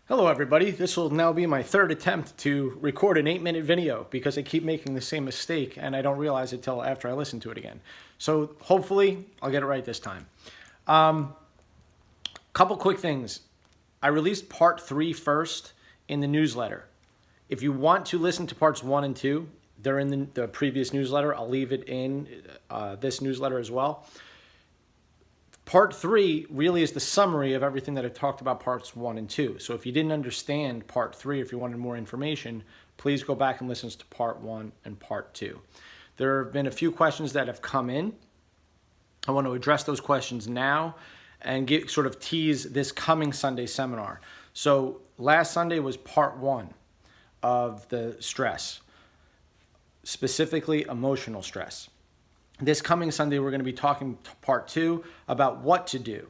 Hello everybody, this will now be my third attempt to record an 8-minute video because I keep making the same mistake and I don't realize it till after I listen to it again. So hopefully I'll get it right this time. Couple quick things. I released part 3 first in the newsletter. If you want to listen to parts 1 and 2, they're in the previous newsletter. I'll leave it in this newsletter as well. Part 3 really is the summary of everything that I talked about parts 1 and 2. So if you didn't understand part 3, if you wanted more information, please go back and listen to part 1 and part 2. There have been a few questions that have come in. I want to address those questions now and sort of tease this coming Sunday seminar. So last Sunday was part 1 of the stress, specifically emotional stress. This coming Sunday, we're going to be talking part 2 about what to do,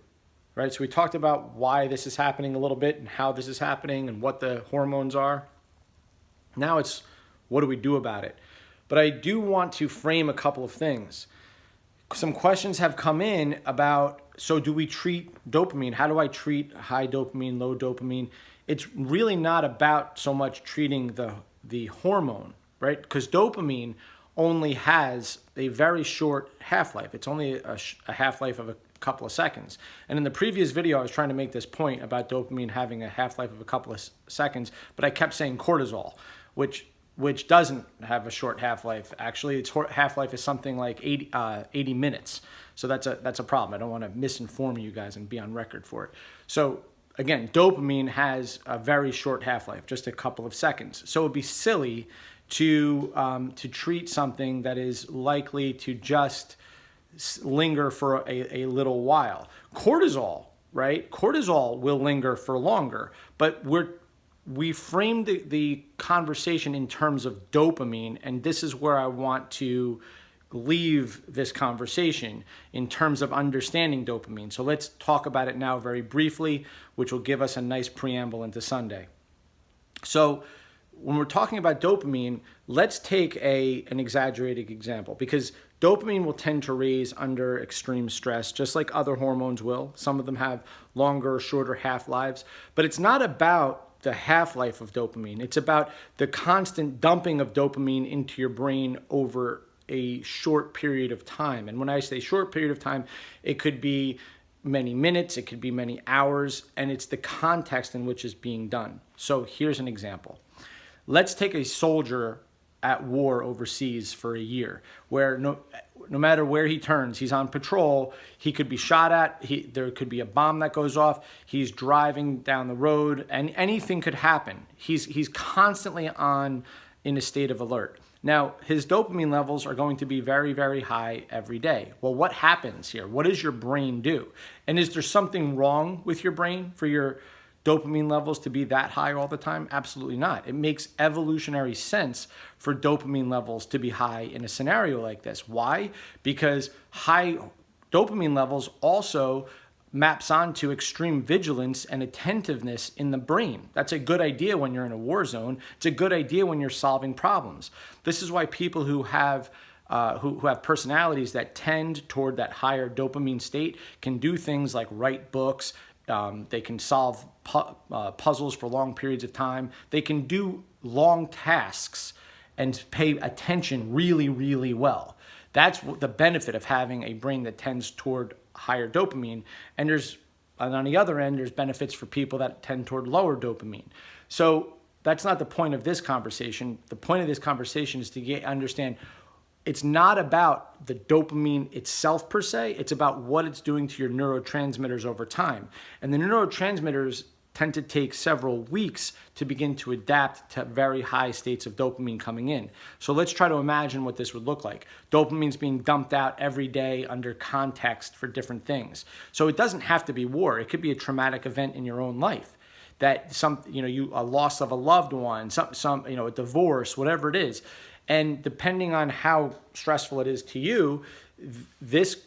right? So we talked about why this is happening a little bit and how this is happening and what the hormones are. Now it's what do we do about it? But I do want to frame a couple of things. Some questions have come in about, so do we treat dopamine? How do I treat high dopamine, low dopamine? It's really not about so much treating the hormone, right? Because dopamine only has a very short half-life. It's only a half-life of a couple of seconds. And in the previous video, I was trying to make this point about dopamine having a half-life of a couple of seconds, but I kept saying cortisol, which doesn't have a short half-life. Actually, its half-life is something like 80 minutes. So that's a problem. I don't want to misinform you guys and be on record for it. So again, dopamine has a very short half-life, just a couple of seconds. So it'd be silly to treat something that is likely to just linger for a little while. Cortisol, right? Cortisol will linger for longer, but we framed the conversation in terms of dopamine, and this is where I want to leave this conversation in terms of understanding dopamine. So let's talk about it now very briefly, which will give us a nice preamble into Sunday. So when we're talking about dopamine, let's take an exaggerated example, because dopamine will tend to raise under extreme stress, just like other hormones will. Some of them have longer or shorter half-lives, but it's not about the half-life of dopamine. It's about the constant dumping of dopamine into your brain over a short period of time. And when I say short period of time, it could be many minutes, it could be many hours, and it's the context in which it's being done. So here's an example. Let's take a soldier at war overseas for a year, where no matter where he turns, he's on patrol, he could be shot at, there could be a bomb that goes off, he's driving down the road, and anything could happen. He's constantly in a state of alert. Now, his dopamine levels are going to be very, very high every day. Well, what happens here? What does your brain do? And is there something wrong with your brain for your dopamine levels to be that high all the time? Absolutely not. It makes evolutionary sense for dopamine levels to be high in a scenario like this. Why? Because high dopamine levels also maps onto extreme vigilance and attentiveness in the brain. That's a good idea when you're in a war zone. It's a good idea when you're solving problems. This is why people who have personalities that tend toward that higher dopamine state can do things like write books. They can solve puzzles for long periods of time. They can do long tasks and pay attention really, really well. That's the benefit of having a brain that tends toward higher dopamine. And on the other end, there's benefits for people that tend toward lower dopamine. So that's not the point of this conversation. The point of this conversation is to understand it's not about the dopamine itself per se, it's about what it's doing to your neurotransmitters over time. And the neurotransmitters tend to take several weeks to begin to adapt to very high states of dopamine coming in. So let's try to imagine what this would look like. Dopamine's being dumped out every day under context for different things. So it doesn't have to be war. It could be a traumatic event in your own life. That a loss of a loved one, a divorce, whatever it is. And depending on how stressful it is to you, this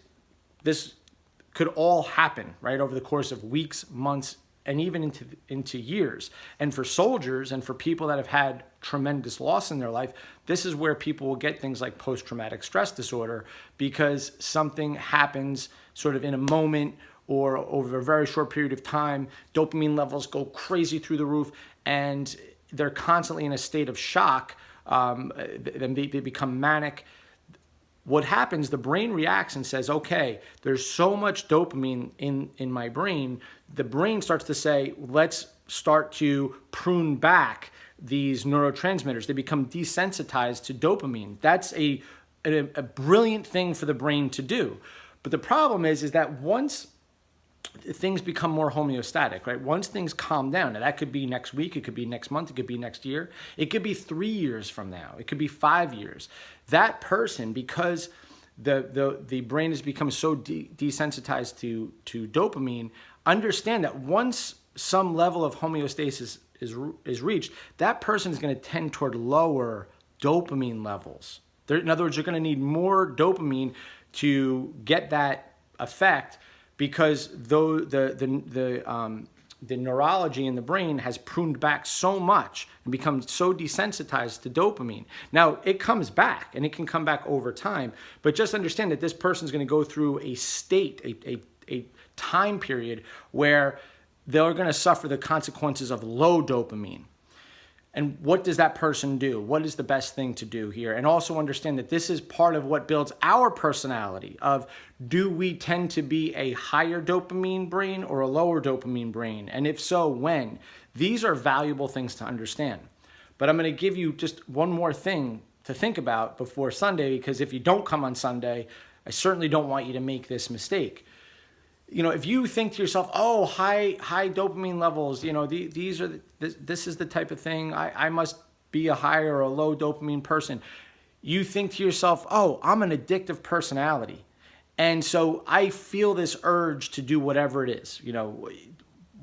could all happen, right, over the course of weeks, months, and even into years. And for soldiers and for people that have had tremendous loss in their life, this is where people will get things like post-traumatic stress disorder, because something happens sort of in a moment or over a very short period of time, dopamine levels go crazy through the roof, and they're constantly in a state of shock. Then they become manic. What happens, the brain reacts and says, okay, there's so much dopamine in my brain. The brain starts to say, let's start to prune back these neurotransmitters. They become desensitized to dopamine. That's a brilliant thing for the brain to do. But the problem is that once things become more homeostatic, right? Once things calm down, and that could be next week, it could be next month, it could be next year, it could be 3 years from now, it could be 5 years. That person, because the brain has become so desensitized to dopamine, understand that once some level of homeostasis is reached, that person is going to tend toward lower dopamine levels. In other words, you're going to need more dopamine to get that effect, because though the neurology in the brain has pruned back so much and become so desensitized to dopamine. Now, it comes back, and it can come back over time, but just understand that this person's going to go through a state, a time period where they're going to suffer the consequences of low dopamine. And what does that person do? What is the best thing to do here? And also understand that this is part of what builds our personality of, do we tend to be a higher dopamine brain or a lower dopamine brain? And if so, when? These are valuable things to understand. But I'm going to give you just one more thing to think about before Sunday, because if you don't come on Sunday, I certainly don't want you to make this mistake. You know, if you think to yourself, oh, high dopamine levels, you know, this is the type of thing, I must be a high or a low dopamine person. You think to yourself, oh, I'm an addictive personality, and so I feel this urge to do whatever it is, you know,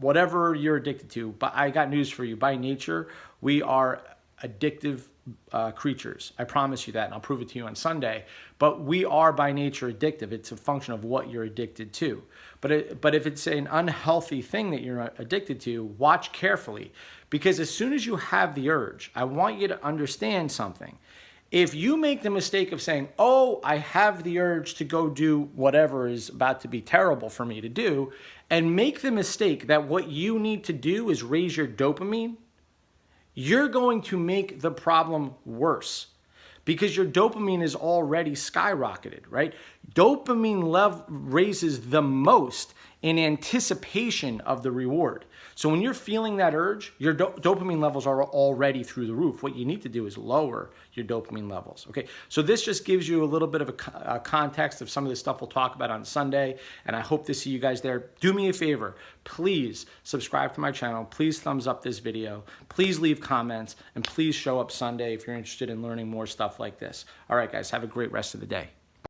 whatever you're addicted to. But I got news for you. By nature, we are addictive creatures. I promise you that, and I'll prove it to you on Sunday. But we are by nature addictive. It's a function of what you're addicted to. But if it's an unhealthy thing that you're addicted to, watch carefully, because as soon as you have the urge, I want you to understand something. If you make the mistake of saying, oh, I have the urge to go do whatever is about to be terrible for me to do, and make the mistake that what you need to do is raise your dopamine, you're going to make the problem worse, because your dopamine is already skyrocketed, right? Dopamine level raises the most in anticipation of the reward. So when you're feeling that urge, your dopamine levels are already through the roof. What you need to do is lower your dopamine levels, okay? So this just gives you a little bit of a context of some of the stuff we'll talk about on Sunday, and I hope to see you guys there. Do me a favor, please subscribe to my channel, please thumbs up this video, please leave comments, and please show up Sunday if you're interested in learning more stuff like this. All right, guys, have a great rest of the day.